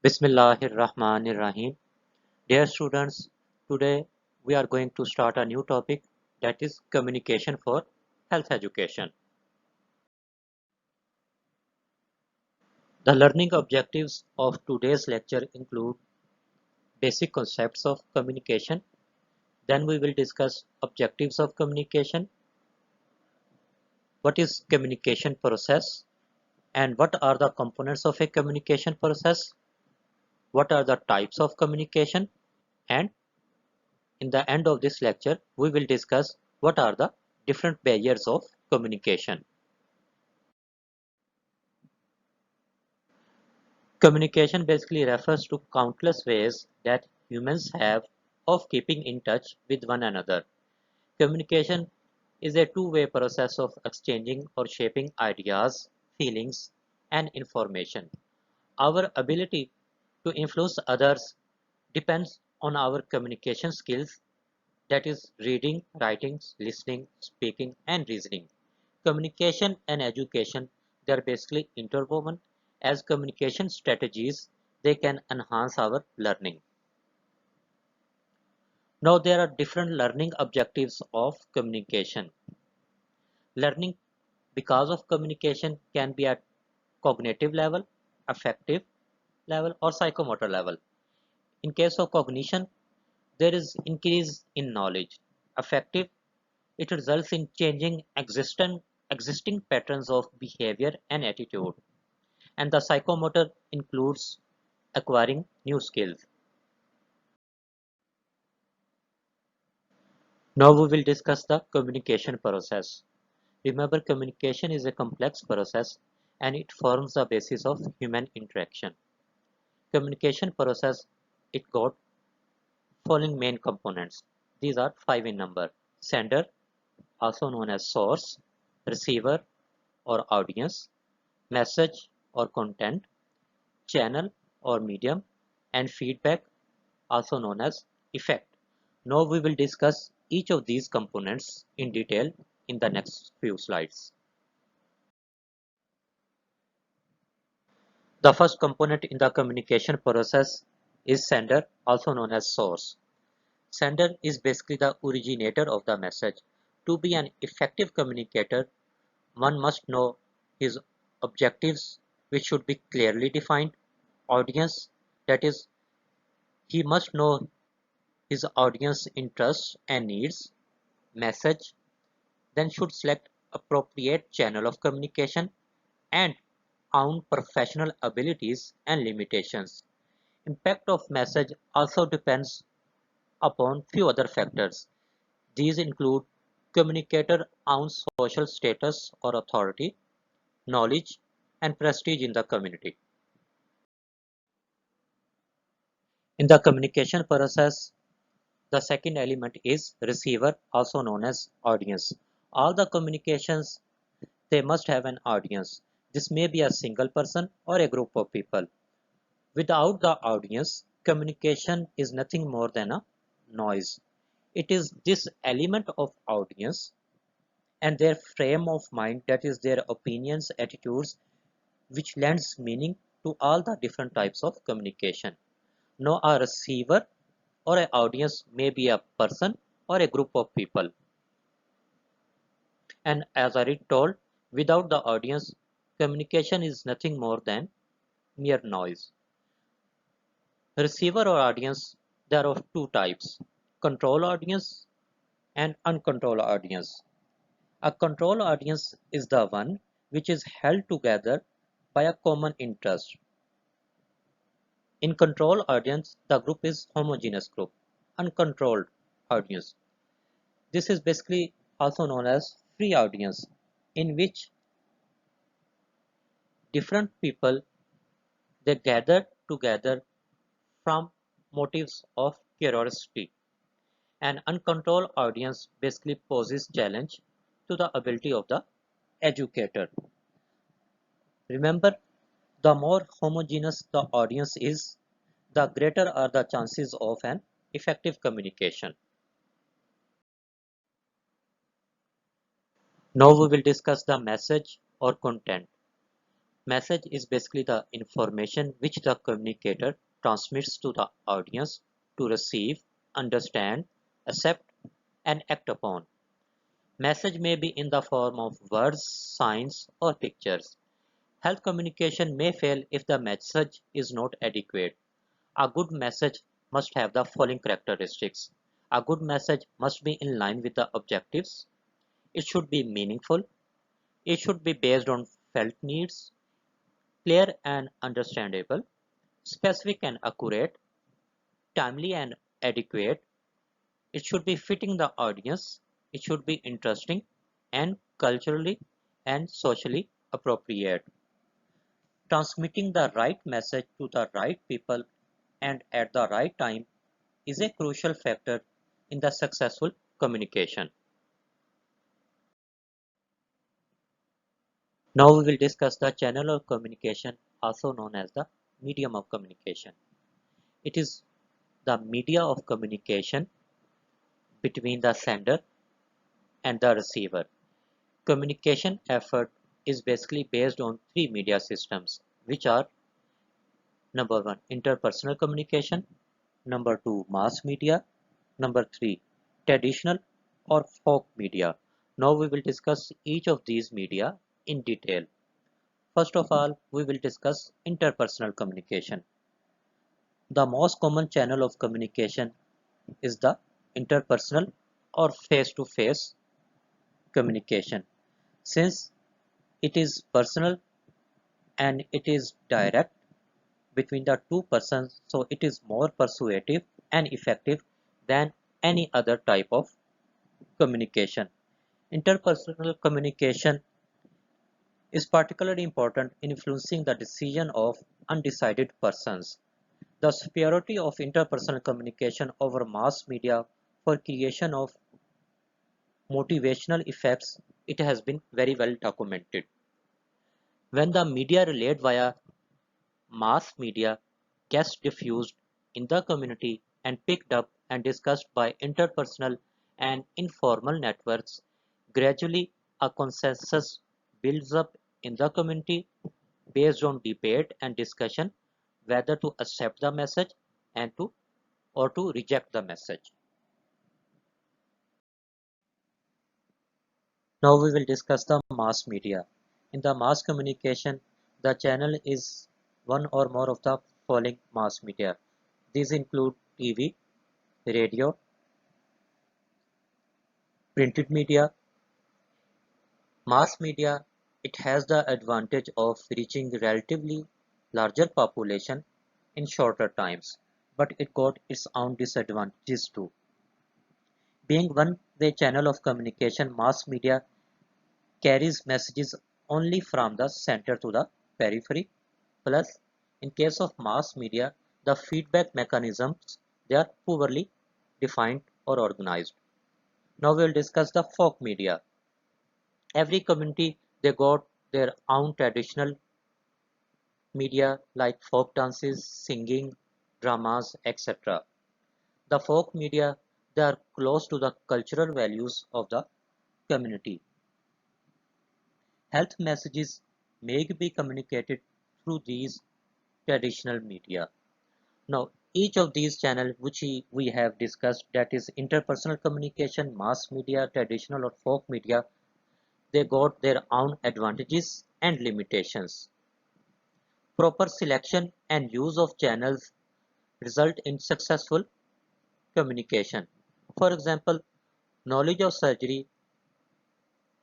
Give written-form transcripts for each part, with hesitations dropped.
Bismillahirrahmanirrahim. Dear students, today we are going to start a new topic, that is communication for health education. The learning objectives of today's lecture include basic concepts of communication. Then we will discuss objectives of communication, what is communication process, and what are the components of a communication process, what are the types of communication, and in the end of this lecture, we will discuss what are the different barriers of communication. Communication basically refers to countless ways that humans have of keeping in touch with one another. Communication is a two-way process of exchanging or shaping ideas, feelings, and information. Our ability to influence others depends on our communication skills, that is reading, writing, listening, speaking, and reasoning. Communication and education, they are basically interwoven. As communication strategies, they can enhance our learning. Now there are different learning objectives of communication. Learning because of communication can be at cognitive level, affective level, or psychomotor level. In case of cognition, there is increase in knowledge. Affective, it results in changing existing patterns of behavior and attitude. And the psychomotor includes acquiring new skills. Now we will discuss the communication process. Remember, communication is a complex process and it forms the basis of human interaction. Communication process, it got following main components. These are five in number: sender, also known as source; receiver or audience; message or content; channel or medium; and feedback, also known as effect. Now we will discuss each of these components in detail in the next few slides. The first component in the communication process is sender, also known as source. Sender is basically the originator of the message. To be an effective communicator, one must know his objectives, which should be clearly defined; audience, that is, he must know his audience interests and needs; message, then should select appropriate channel of communication; and own professional abilities and limitations. Impact of message also depends upon few other factors. These include communicator own social status or authority, knowledge, and prestige in the community. In the communication process, the second element is receiver, also known as audience. All the communications, they must have an audience. This may be a single person or a group of people. Without the audience, communication is nothing more than a noise. It is this element of audience and their frame of mind, that is their opinions, attitudes, which lends meaning to all the different types of communication. Now a receiver or an audience may be a person or a group of people. And as I told, without the audience, communication is nothing more than mere noise. Receiver or audience, there are of two types: control audience and uncontrolled audience. A control audience is the one which is held together by a common interest. In control audience, the group is homogeneous group. Uncontrolled audience, this is basically also known as free audience, in which different people, they gather together from motives of curiosity. An uncontrolled audience basically poses challenge to the ability of the educator. Remember, the more homogeneous the audience is, the greater are the chances of an effective communication. Now we will discuss the message or content. Message is basically the information which the communicator transmits to the audience to receive, understand, accept, and act upon. Message may be in the form of words, signs, or pictures. Health communication may fail if the message is not adequate. A good message must have the following characteristics. A good message must be in line with the objectives. It should be meaningful. It should be based on felt needs, clear and understandable, specific and accurate, timely and adequate. It should be fitting the audience. It should be interesting and culturally and socially appropriate. Transmitting the right message to the right people and at the right time is a crucial factor in the successful communication. Now we will discuss the channel of communication, also known as the medium of communication. It is the media of communication between the sender and the receiver. Communication effort is basically based on three media systems, which are number one, interpersonal communication, number two, mass media, number three, traditional or folk media. Now we will discuss each of these media in detail. First of all, we will discuss interpersonal communication. The most common channel of communication is the interpersonal or face-to-face communication. Since it is personal and it is direct between the two persons, so it is more persuasive and effective than any other type of communication. Interpersonal communication is particularly important in influencing the decision of undecided persons. The superiority of interpersonal communication over mass media for creation of motivational effects, it has been very well documented. When the media relayed via mass media gets diffused in the community and picked up and discussed by interpersonal and informal networks, gradually a consensus builds up in the community based on debate and discussion whether to accept the message and to reject the message. Now we will discuss the mass media. In the mass communication, the channel is one or more of the following mass media. These include TV, radio, printed media. Mass media, it has the advantage of reaching relatively larger population in shorter times, but it got its own disadvantages too. Being one-way channel of communication, mass media carries messages only from the center to the periphery. Plus, in case of mass media, the feedback mechanisms, they are poorly defined or organized. Now we will discuss the folk media. Every community, they got their own traditional media like folk dances, singing, dramas, etc. The folk media, they are close to the cultural values of the community. Health messages may be communicated through these traditional media. Now, each of these channels which we have discussed, that is interpersonal communication, mass media, traditional or folk media, they got their own advantages and limitations. Proper selection and use of channels result in successful communication. For example, knowledge of surgery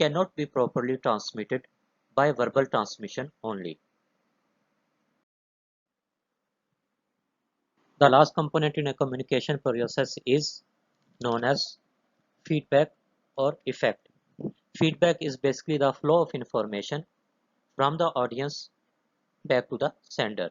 cannot be properly transmitted by verbal transmission only. The last component in a communication process is known as feedback or effect. Feedback is basically the flow of information from the audience back to the sender.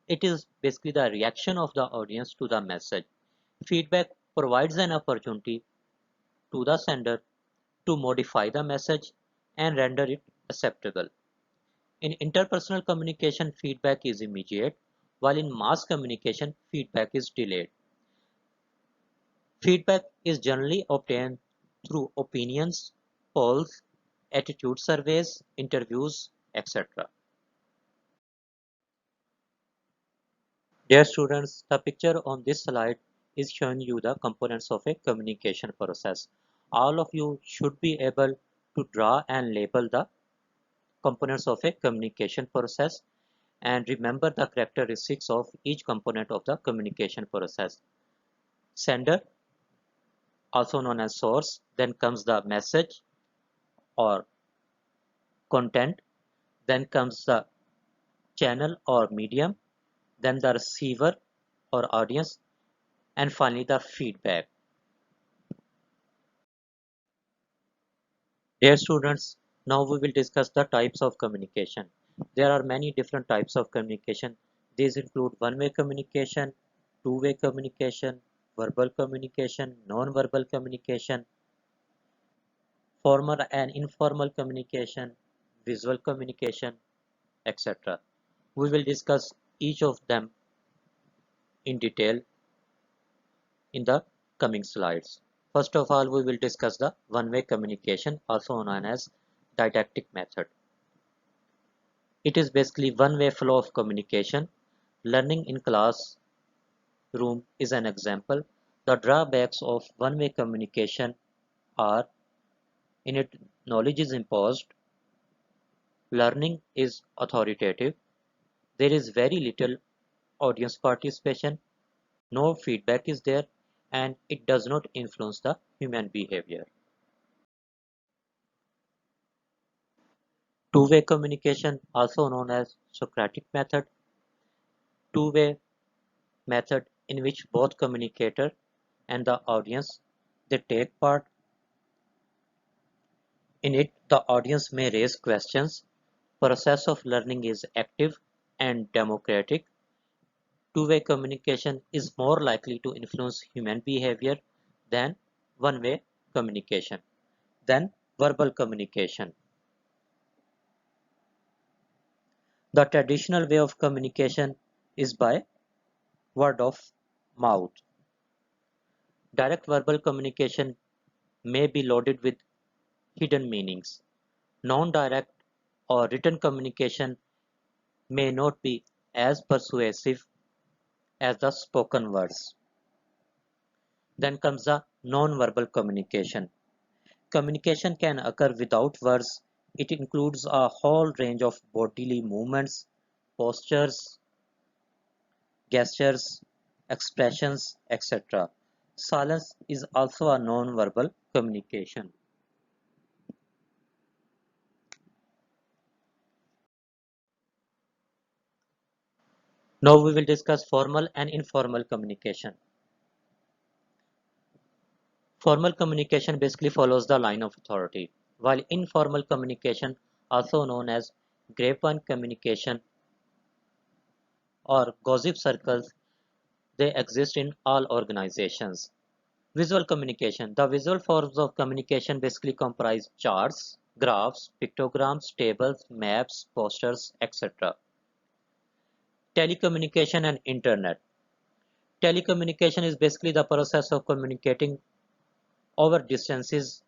It is basically the reaction of the audience to the message. Feedback provides an opportunity to the sender to modify the message and render it acceptable. In interpersonal communication, feedback is immediate, while in mass communication, feedback is delayed. Feedback is generally obtained through opinions, polls, attitude surveys, interviews, etc. Dear students, the picture on this slide is showing you the components of a communication process. All of you should be able to draw and label the components of a communication process and remember the characteristics of each component of the communication process. Sender, also known as source, then comes the message or content, then comes the channel or medium, then the receiver or audience, and finally the feedback. Dear students, now we will discuss the types of communication. There are many different types of communication. These include one-way communication, two-way communication, verbal communication, non-verbal communication, formal and informal communication, visual communication, etc. We will discuss each of them in detail in the coming slides. First of all, we will discuss the one-way communication, also known as didactic method. It is basically one-way flow of communication. Learning in classroom is an example. The drawbacks of one-way communication are in it knowledge is imposed, learning is authoritative, there is very little audience participation, no feedback is there, and it does not influence the human behavior. Two-way communication, also known as Socratic method, two-way method in which both communicator and the audience they take part. In it, the audience may raise questions. Process of learning is active and democratic. Two-way communication is more likely to influence human behavior than one-way communication. Then verbal communication. The traditional way of communication is by word of mouth. Direct verbal communication may be loaded with hidden meanings. Non-direct or written communication may not be as persuasive as the spoken words. Then comes the non-verbal communication. Communication can occur without words. It includes a whole range of bodily movements, postures, gestures, expressions, etc. Silence is also a non-verbal communication. Now we will discuss formal and informal communication. Formal communication basically follows the line of authority, while informal communication, also known as grapevine communication or gossip circles, they exist in all organizations. Visual communication. The visual forms of communication basically comprise charts, graphs, pictograms, tables, maps, posters, etc. Telecommunication and Internet. Telecommunication is basically the process of communicating over distances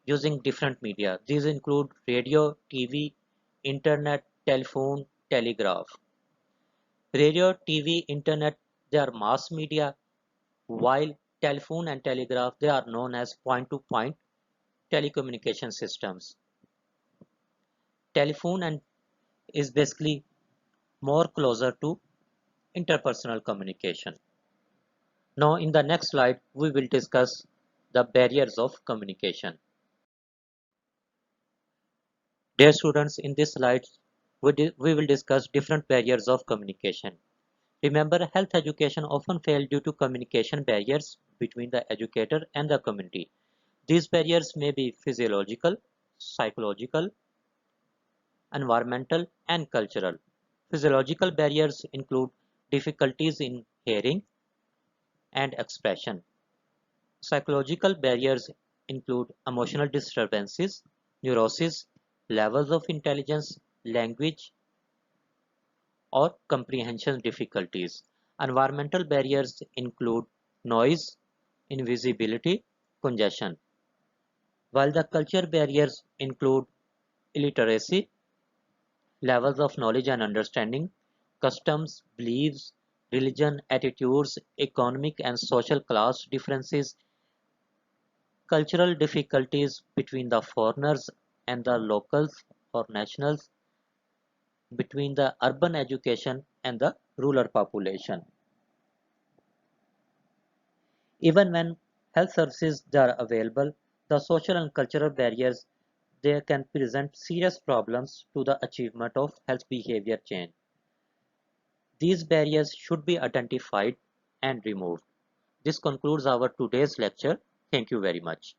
using different media. These include radio, TV, internet, telephone, telegraph. Radio, TV, internet, they are mass media, while telephone and telegraph, they are known as point-to-point telecommunication systems. Telephone and is basically more closer to interpersonal communication. Now in the next slide, we will discuss the barriers of communication. Dear students, in this slide, we will discuss different barriers of communication. Remember, health education often fails due to communication barriers between the educator and the community. These barriers may be physiological, psychological, environmental, and cultural. Physiological barriers include difficulties in hearing and expression. Psychological barriers include emotional disturbances, neurosis, levels of intelligence, language, or comprehension difficulties. Environmental barriers include noise, invisibility, congestion, while the culture barriers include illiteracy, levels of knowledge and understanding, customs, beliefs, religion, attitudes, economic and social class differences, cultural difficulties between the foreigners and the locals or nationals, between the urban education and the rural population. Even when health services are available, the social and cultural barriers they can present serious problems to the achievement of health behavior change. These barriers should be identified and removed. This concludes our today's lecture. Thank you very much.